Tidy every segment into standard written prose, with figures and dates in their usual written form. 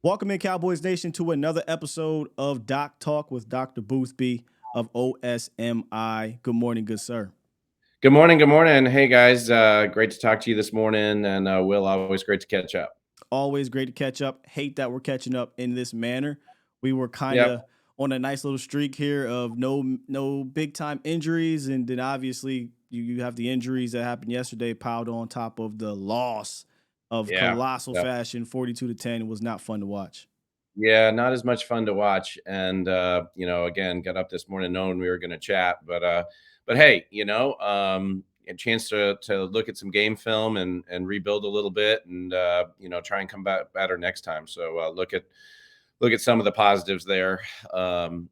Welcome in, Cowboys Nation, to another episode of Doc Talk with Dr. Boothby of OSMI. Good morning, good sir. Good morning. Good morning. Hey guys, great to talk to you this morning, and Will, always great to catch up. Always great to catch up. Hate that we're catching up in this manner. We were kind Yep. of on a nice little streak here of no big time injuries, and then obviously you have the injuries that happened yesterday piled on top of the loss of Yeah. colossal Yep. fashion, 42-10. It was not fun to watch. Yeah. Not as much fun to watch, and again, got up this morning knowing we were going to chat, but hey, a chance to look at some game film and rebuild a little bit, and try and come back better next time. So look at some of the positives there, and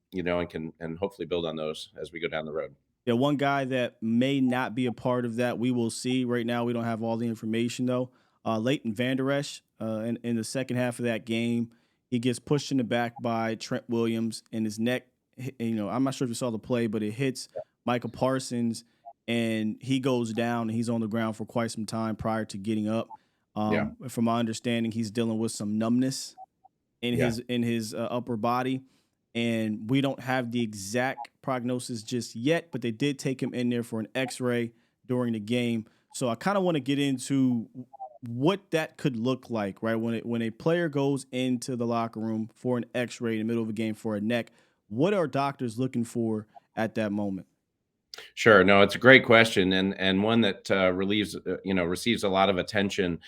hopefully build on those as we go down the road. Yeah, one guy that may not be a part of that, we will see. Right now, we don't have all the information though. Leighton Vander Esch, in the second half of that game, he gets pushed in the back by Trent Williams, and his neck. I'm not sure if you saw the play, but it hits Michael Parsons, and he goes down, and he's on the ground for quite some time prior to getting up. Yeah. From my understanding, he's dealing with some numbness in Yeah. his upper body, and we don't have the exact prognosis just yet, but they did take him in there for an X-ray during the game. So I kind of want to get into what that could look like, right? When a player goes into the locker room for an X-ray in the middle of a game for a neck, what are doctors looking for at that moment? Sure. No, it's a great question, and one that receives a lot of attention,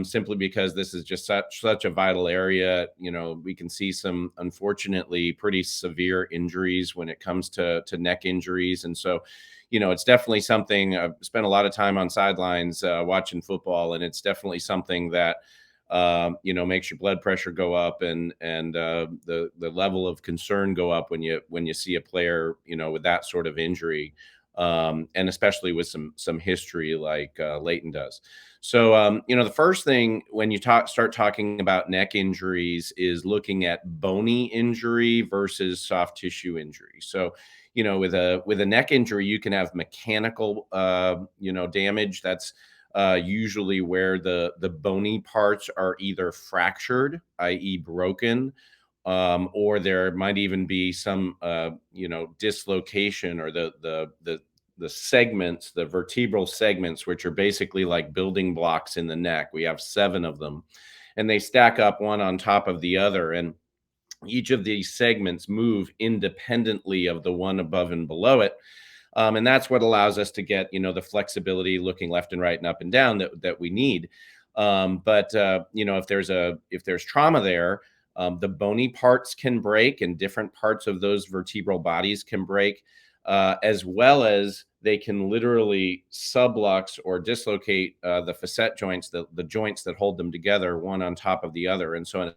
simply because this is just such a vital area. We can see some, unfortunately, pretty severe injuries when it comes to neck injuries, and so it's definitely something. I've spent a lot of time on sidelines watching football, and it's definitely something that makes your blood pressure go up, and the level of concern go up when you see a player with that sort of injury, and especially with some history like Leighton does. So the first thing when you start talking about neck injuries is looking at bony injury versus soft tissue injury. So with a neck injury, you can have mechanical damage. That's usually where the bony parts are either fractured, i.e., broken, or there might even be some dislocation, or the segments, the vertebral segments, which are basically like building blocks in the neck. We have 7 of them, and they stack up one on top of the other, and each of these segments move independently of the one above and below it. And that's what allows us to get the flexibility, looking left and right and up and down, that we need. But if there's trauma there, the bony parts can break, and different parts of those vertebral bodies can break, as well as they can literally sublux or dislocate the facet joints, the joints that hold them together, one on top of the other. And so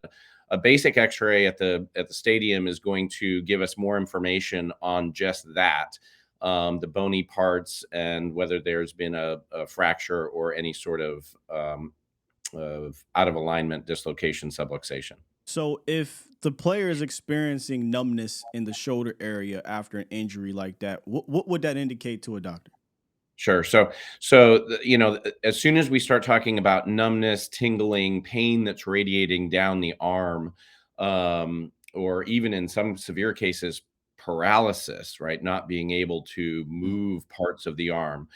a basic X-ray at the stadium is going to give us more information on just that, the bony parts, and whether there's been a fracture or any sort of out of alignment, dislocation, subluxation. So if the player is experiencing numbness in the shoulder area after an injury like that, what would that indicate to a doctor? Sure. As soon as we start talking about numbness, tingling, pain that's radiating down the arm, or even in some severe cases, paralysis, right? Not being able to Mm. move parts of the arm.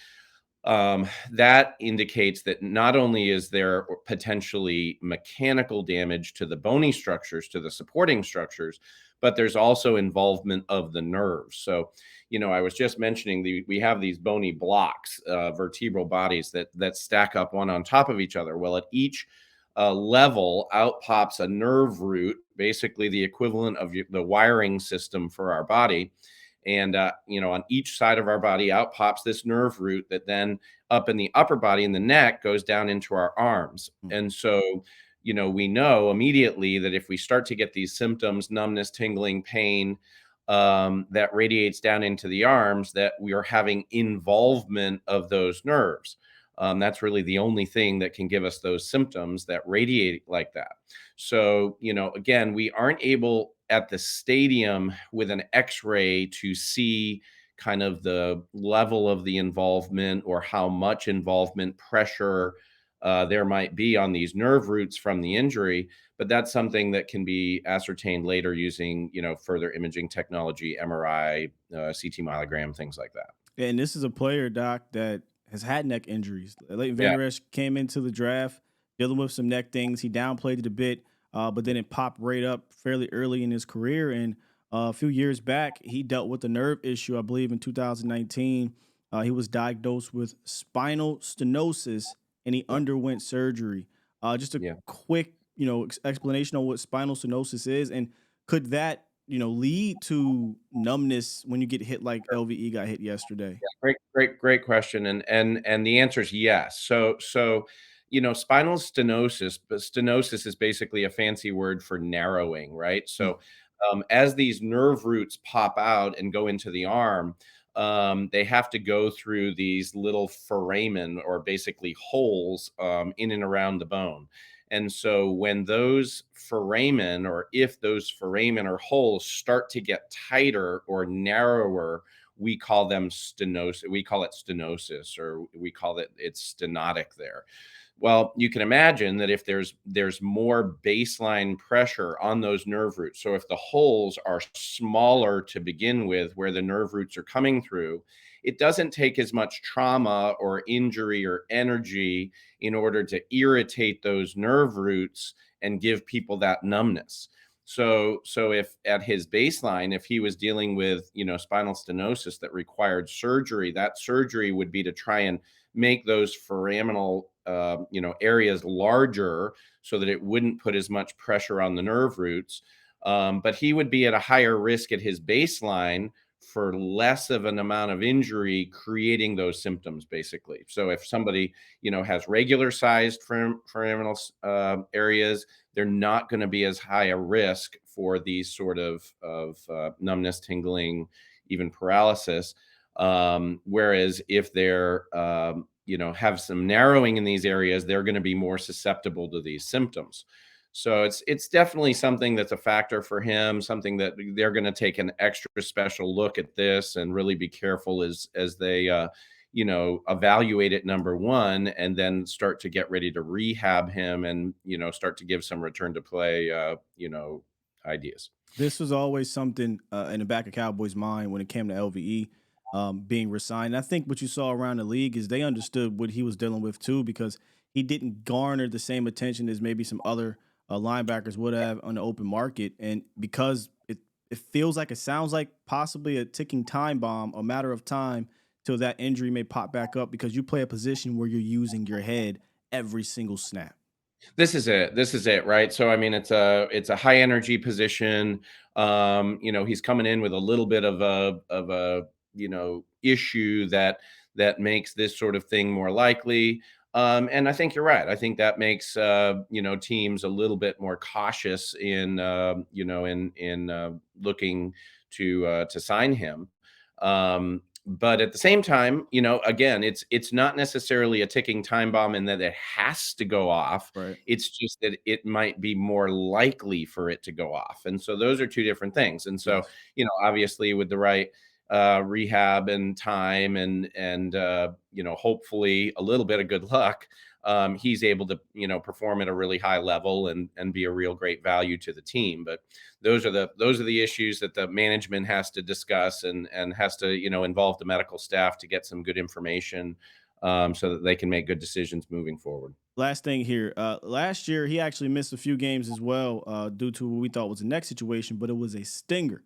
That indicates that not only is there potentially mechanical damage to the bony structures, to the supporting structures, but there's also involvement of the nerves. So, I was just mentioning we have these bony blocks, vertebral bodies that stack up one on top of each other. Well, at each level, out pops a nerve root, basically the equivalent of the wiring system for our body. And on each side of our body, out pops this nerve root that then, up in the upper body, in the neck, goes down into our arms. Mm. And so we know immediately that if we start to get these symptoms, numbness, tingling, pain, that radiates down into the arms, that we are having involvement of those nerves. That's really the only thing that can give us those symptoms that radiate like that. So, again, we aren't able at the stadium with an X-ray to see kind of the level of the involvement, or how much involvement, pressure, there might be on these nerve roots from the injury. But that's something that can be ascertained later using, further imaging technology, MRI, CT myelogram, things like that. And this is a player, Doc, that has had neck injuries. Leighton Yeah, Vander Esch came into the draft dealing with some neck things. He downplayed it a bit, but then it popped right up fairly early in his career. And a few years back, he dealt with a nerve issue, I believe, in 2019. He was diagnosed with spinal stenosis and he yeah, underwent surgery. Just a yeah. quick, explanation on what spinal stenosis is, and could that, lead to numbness when you get hit like LVE got hit yesterday? Great question, and the answer is yes. Spinal stenosis, but stenosis is basically a fancy word for narrowing, right? Mm, As these nerve roots pop out and go into the arm, they have to go through these little foramen, or basically holes, in and around the bone. And so when those foramen, or if those foramen or holes start to get tighter or narrower, we call them stenosis. We call it stenosis, or we call it's stenotic there. Well, you can imagine that if there's more baseline pressure on those nerve roots. So if the holes are smaller to begin with, where the nerve roots are coming through, it doesn't take as much trauma or injury or energy in order to irritate those nerve roots and give people that numbness. So if at his baseline, if he was dealing with, spinal stenosis that required surgery, that surgery would be to try and make those foraminal, areas larger, so that it wouldn't put as much pressure on the nerve roots. But he would be at a higher risk at his baseline for less of an amount of injury, creating those symptoms, basically. So if somebody, has regular sized foraminal areas, they're not going to be as high a risk for these sort of numbness, tingling, even paralysis. Whereas if they're, have some narrowing in these areas, they're going to be more susceptible to these symptoms. So it's definitely something that's a factor for him, something that they're going to take an extra special look at this and really be careful as they, evaluate it, number one, and then start to get ready to rehab him, and start to give some return to play, ideas. This was always something in the back of Cowboys' mind when it came to LVE being resigned. I think what you saw around the league is they understood what he was dealing with too, because he didn't garner the same attention as maybe some other linebackers would have on the open market, and because it feels like, it sounds like possibly a ticking time bomb, a matter of time till that injury may pop back up, because you play a position where you're using your head every single snap. This is it, right? So I mean, it's a high energy position. He's coming in with a little bit of a issue that makes this sort of thing more likely. And I think you're right. I think that makes, teams a little bit more cautious in, looking to sign him. But at the same time, again, it's not necessarily a ticking time bomb in that it has to go off. Right. It's just that it might be more likely for it to go off. And so those are two different things. And so, Yes. obviously with the right rehab and time, and hopefully a little bit of good luck, he's able to, perform at a really high level, and be a real great value to the team. But those are the issues that the management has to discuss, and has to, involve the medical staff to get some good information, so that they can make good decisions moving forward. Last thing here. Last year he actually missed a few games as well, due to what we thought was a neck situation, but it was a stinger.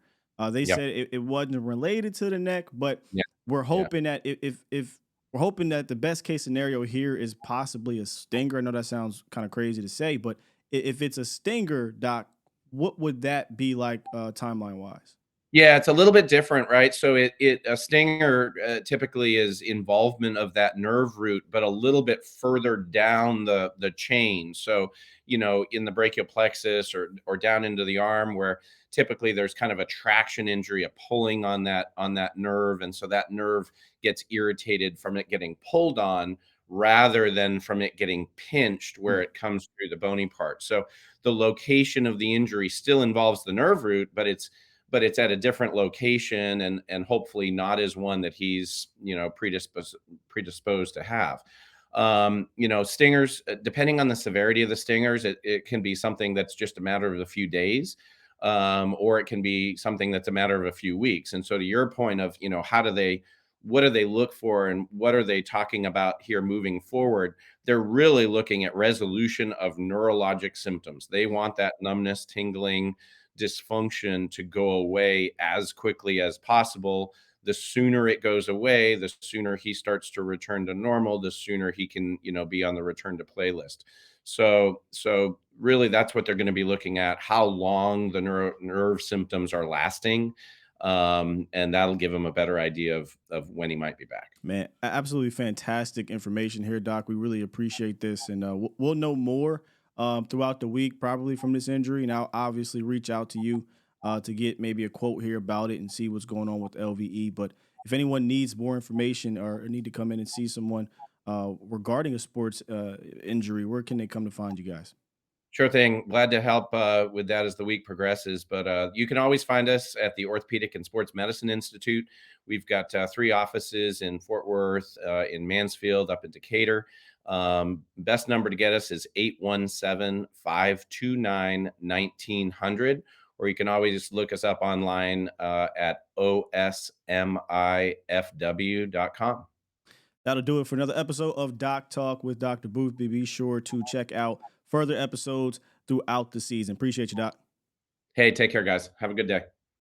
They Yeah, said it wasn't related to the neck, but yeah, we're yeah. hoping that if we're hoping that the best case scenario here is possibly a stinger. I know that sounds kind of crazy to say, but if it's a stinger, Doc, what would that be like timeline wise? Yeah, it's a little bit different, right? So it a stinger, typically is involvement of that nerve root, but a little bit further down the chain. So, in the brachial plexus, or down into the arm, where typically there's kind of a traction injury, a pulling on that nerve, and so that nerve gets irritated from it getting pulled on, rather than from it getting pinched where Mm, it comes through the bony part. So the location of the injury still involves the nerve root, but it's at a different location, and hopefully not as one that he's, predisposed to have. Stingers, depending on the severity of the stingers, it can be something that's just a matter of a few days, or it can be something that's a matter of a few weeks. And so, to your point of, what do they look for and what are they talking about here moving forward? They're really looking at resolution of neurologic symptoms. They want that numbness, tingling, dysfunction to go away as quickly as possible. The sooner it goes away, the sooner he starts to return to normal, the sooner he can, be on the return to play list. So really that's what they're going to be looking at, how long the nerve symptoms are lasting. And that'll give him a better idea of when he might be back. Man, absolutely fantastic information here, Doc. We really appreciate this, and we'll know more throughout the week, probably from this injury. And I'll obviously reach out to you to get maybe a quote here about it and see what's going on with LVE. But if anyone needs more information or need to come in and see someone regarding a sports injury, where can they come to find you guys? Sure thing. Glad to help with that as the week progresses. But you can always find us at the Orthopedic and Sports Medicine Institute. We've got 3 offices in Fort Worth, in Mansfield, up in Decatur. Best number to get us is 817-529-1900. Or you can always look us up online at osmifw.com. That'll do it for another episode of Doc Talk with Dr. Boothby. Be sure to check out further episodes throughout the season. Appreciate you, Doc. Hey, take care, guys. Have a good day.